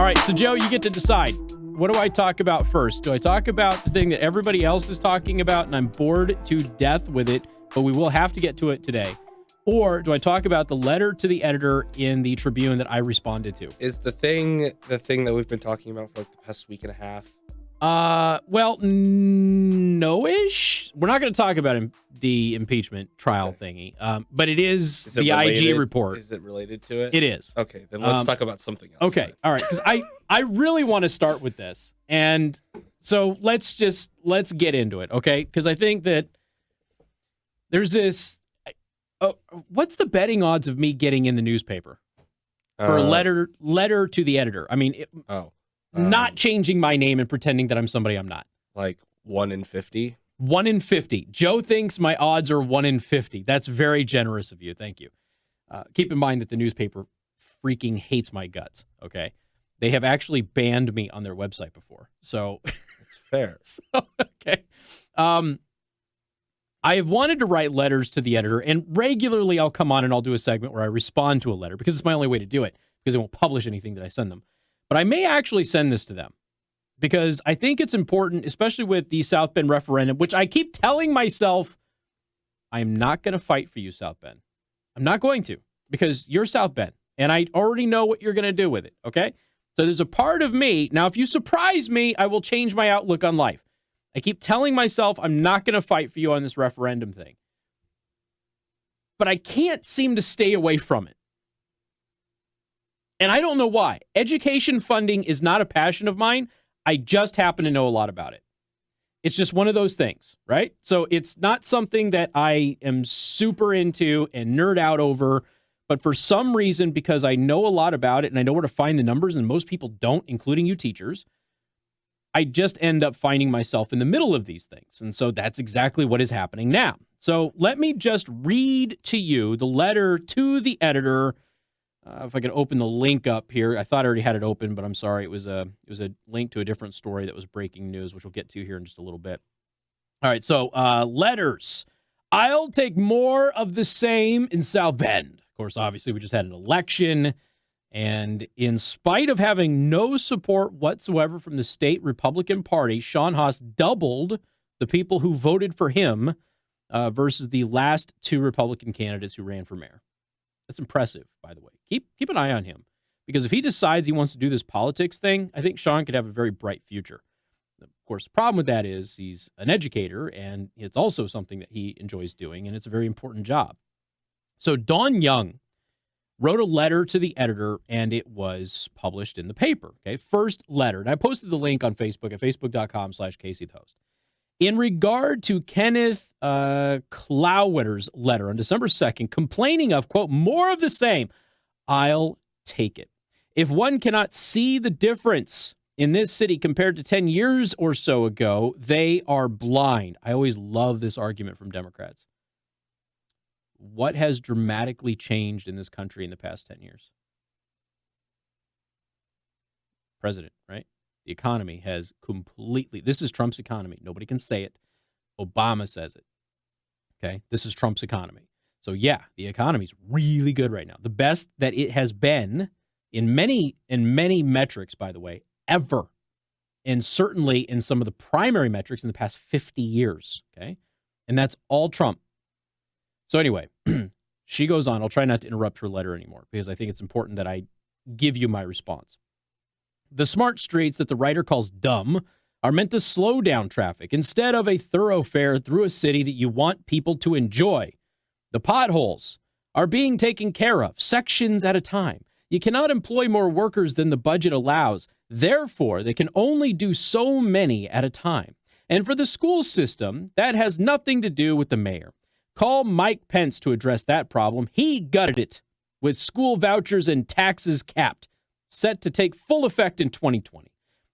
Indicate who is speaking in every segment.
Speaker 1: right, so Joe, you get to decide. What do I talk about first? Do I talk about the thing that everybody else is talking about and I'm bored to death with it, but we will have to get to it today? Or do I talk about the letter to the editor in the Tribune that I responded to?
Speaker 2: Is the thing that we've been talking about for like the past week and a half?
Speaker 1: Well, no-ish. We're not going to talk about the impeachment trial thingy, but it is the IG report.
Speaker 2: Is it related to it?
Speaker 1: It is.
Speaker 2: Okay, then let's talk about something else.
Speaker 1: Okay, all right, because I really want to start with this, and so let's get into it, okay? Because I think that there's this. What's the betting odds of me getting in the newspaper for a letter to the editor? I mean, not changing my name and pretending that I'm somebody I'm not.
Speaker 2: Like 1 in 50?
Speaker 1: 1 in 50. Joe thinks my odds are 1 in 50. That's very generous of you. Thank you. Keep in mind that the newspaper freaking hates my guts, okay? They have actually banned me on their website before. So
Speaker 2: it's fair.
Speaker 1: Okay. I have wanted to write letters to the editor, and regularly I'll come on and I'll do a segment where I respond to a letter because it's my only way to do it, because they won't publish anything that I send them. But I may actually send this to them because I think it's important, especially with the South Bend referendum, which I keep telling myself, I'm not going to fight for you, South Bend. I'm not going to, because you're South Bend, and I already know what you're going to do with it, okay? So there's a part of me. Now, if you surprise me, I will change my outlook on life. I keep telling myself I'm not going to fight for you on this referendum thing. But I can't seem to stay away from it. And I don't know why. Education funding is not a passion of mine. I just happen to know a lot about it. It's just one of those things, right? So it's not something that I am super into and nerd out over. But for some reason, because I know a lot about it and I know where to find the numbers, and most people don't, including you teachers, I just end up finding myself in the middle of these things. And so that's exactly what is happening now. So let me just read to you the letter to the editor. If I could open the link up here. I thought I already had it open, but I'm sorry. It was a link to a different story that was breaking news, which we'll get to here in just a little bit. All right, so letters. I'll take more of the same in South Bend. Of course, obviously, we just had an election. And in spite of having no support whatsoever from the state Republican Party, Sean Haas doubled the people who voted for him versus the last two Republican candidates who ran for mayor. That's impressive, by the way. Keep an eye on him, because if he decides he wants to do this politics thing, I think Sean could have a very bright future. Of course, the problem with that is he's an educator, and it's also something that he enjoys doing, and it's a very important job. So Dawn Young wrote a letter to the editor, and it was published in the paper. Okay, first letter. And I posted the link on Facebook at facebook.com/CaseyTheHost. In regard to Kenneth Klauwetter's letter on December 2nd, complaining of, quote, more of the same, I'll take it. If one cannot see the difference in this city compared to 10 years or so ago, they are blind. I always love this argument from Democrats. What has dramatically changed in this country in the past 10 years? President, right? The economy has completely, this is Trump's economy. Nobody can say it. Obama says it. Okay? This is Trump's economy. So yeah, the economy's really good right now. The best that it has been in many metrics, by the way, ever. And certainly in some of the primary metrics in the past 50 years. Okay? And that's all Trump. So anyway, she goes on. I'll try not to interrupt her letter anymore because I think it's important that I give you my response. The smart streets that the writer calls dumb are meant to slow down traffic instead of a thoroughfare through a city that you want people to enjoy. The potholes are being taken care of, sections at a time. You cannot employ more workers than the budget allows. Therefore, they can only do so many at a time. And for the school system, that has nothing to do with the mayor. Call Mike Pence to address that problem. He gutted it with school vouchers and taxes capped, set to take full effect in 2020.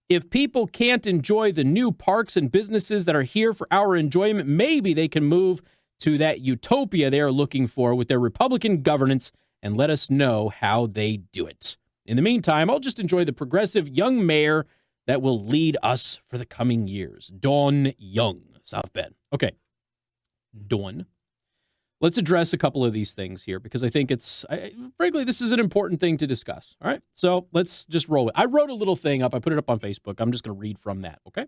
Speaker 1: If people can't enjoy the new parks and businesses that are here for our enjoyment, maybe they can move to that utopia they are looking for with their Republican governance and let us know how they do it. In the meantime, I'll just enjoy the progressive young mayor that will lead us for the coming years. Dawn Young, South Bend. Okay. Dawn. let's address a couple of these things here because I think frankly, this is an important thing to discuss. All right. So let's just roll it. I wrote a little thing up. I put it up on Facebook. I'm just going to read from that. Okay.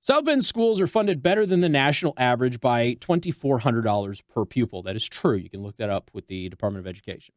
Speaker 1: South Bend schools are funded better than the national average by $2,400 per pupil. That is true. You can look that up with the Department of Education.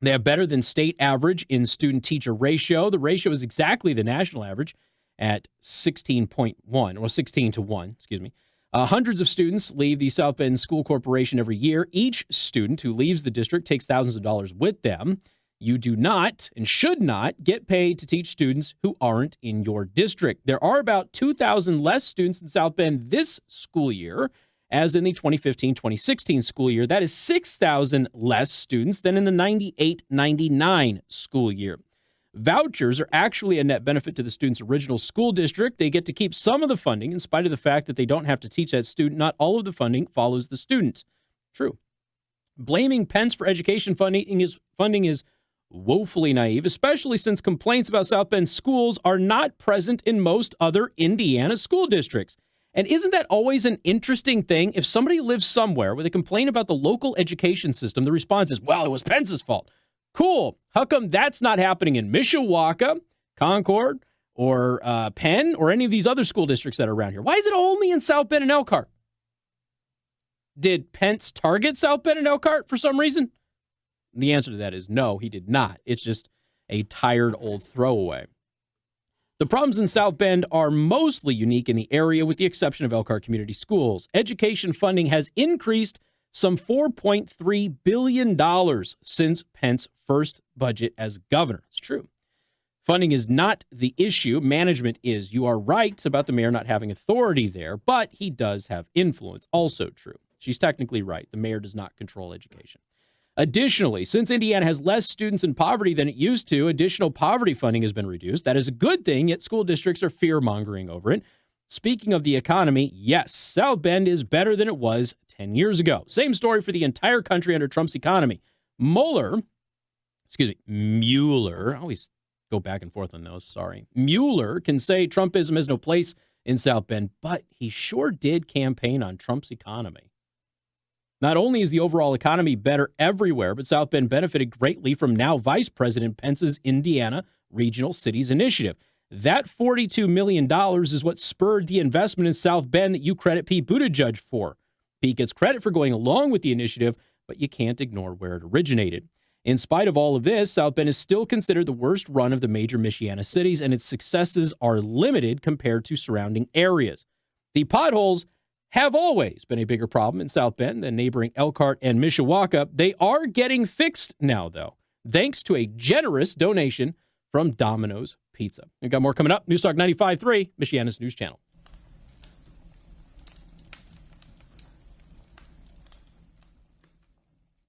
Speaker 1: They have better than state average in student-teacher ratio. The ratio is exactly the national average at 16.1, or 16 to 1, excuse me. Hundreds of students leave the South Bend School Corporation every year. Each student who leaves the district takes thousands of dollars with them. You do not and should not get paid to teach students who aren't in your district. There are about 2,000 less students in South Bend this school year, as in the 2015-2016 school year. That is 6,000 less students than in the 98-99 school year. Vouchers are actually a net benefit to the student's original school district. They get to keep some of the funding in spite of the fact that they don't have to teach that student. Not all of the funding follows the student. True. Blaming Pence for education funding is woefully naive, especially since complaints about South Bend schools are not present in most other Indiana school districts. And isn't that always an interesting thing? If somebody lives somewhere where they complain about the local education system, the response is, well, it was Pence's fault. Cool. How come that's not happening in Mishawaka, Concord, or Penn, or any of these other school districts that are around here? Why is it only in South Bend and Elkhart? Did Pence target South Bend and Elkhart for some reason? The answer to that is no, he did not. It's just a tired old throwaway. The problems in South Bend are mostly unique in the area, with the exception of Elkhart Community Schools. Education funding has increased some $4.3 billion since Pence's first budget as governor. It's true. Funding is not the issue. Management is. You are right about the mayor not having authority there, but he does have influence. Also true. She's technically right. The mayor does not control education. Additionally, since Indiana has less students in poverty than it used to, additional poverty funding has been reduced. That is a good thing, yet school districts are fear-mongering over it. Speaking of the economy, yes, South Bend is better than it was 10 years ago. Same story for the entire country under Trump's economy. Mueller, I always go back and forth on those, sorry. Mueller can say Trumpism has no place in South Bend, but he sure did campaign on Trump's economy. Not only is the overall economy better everywhere, but South Bend benefited greatly from now Vice President Pence's Indiana Regional Cities Initiative. That $42 million is what spurred the investment in South Bend that you credit Pete Buttigieg for. Pete gets credit for going along with the initiative, but you can't ignore where it originated. In spite of all of this, South Bend is still considered the worst run of the major Michiana cities, and its successes are limited compared to surrounding areas. The potholes have always been a bigger problem in South Bend than neighboring Elkhart and Mishawaka. They are getting fixed now, though, thanks to a generous donation from Domino's Pizza. We've got more coming up. News Talk 95.3, Michiana's news channel.